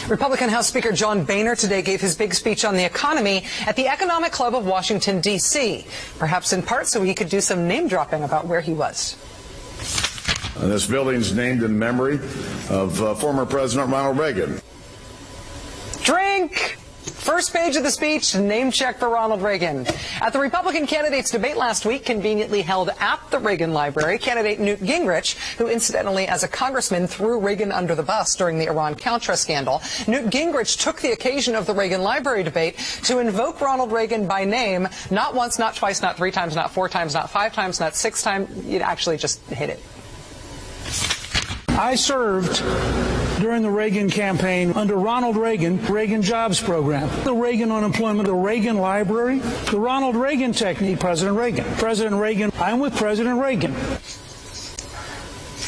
Republican House Speaker John Boehner today gave his big speech on the economy at the Economic Club of Washington, D.C., perhaps in part so he could do some name-dropping about where he was. This building's named in memory of former President Ronald Reagan. Drink! First page of the speech, name check for Ronald Reagan. At the Republican candidates debate last week, conveniently held at the Reagan Library, candidate Newt Gingrich, who incidentally as a congressman threw Reagan under the bus during the Iran-Contra scandal, Newt Gingrich took the occasion of the Reagan Library debate to invoke Ronald Reagan by name, not once, not twice, not three times, not four times, not five times, not six times. It actually just hit it. I served during the Reagan campaign under Ronald Reagan, Reagan Jobs Program, the Reagan Unemployment, the Reagan Library, the Ronald Reagan technique, President Reagan. President Reagan, I'm with President Reagan.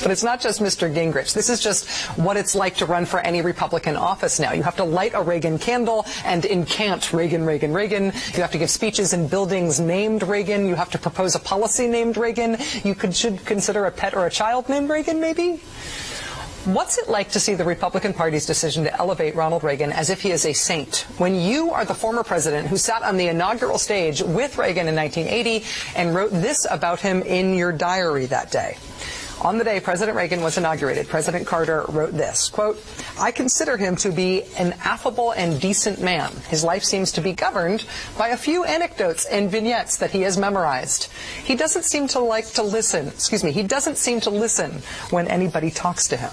But it's not just Mr. Gingrich. This is just what it's like to run for any Republican office now. You have to light a Reagan candle and incant Reagan, Reagan, Reagan. You have to give speeches in buildings named Reagan. You have to propose a policy named Reagan. You should consider a pet or a child named Reagan, maybe? What's it like to see the Republican Party's decision to elevate Ronald Reagan as if he is a saint, when you are the former president who sat on the inaugural stage with Reagan in 1980 and wrote this about him in your diary that day? On the day President Reagan was inaugurated, President Carter wrote this, quote, "I consider him to be an affable and decent man. His life seems to be governed by a few anecdotes and vignettes that he has memorized. He doesn't seem to like to listen, he doesn't seem to listen when anybody talks to him."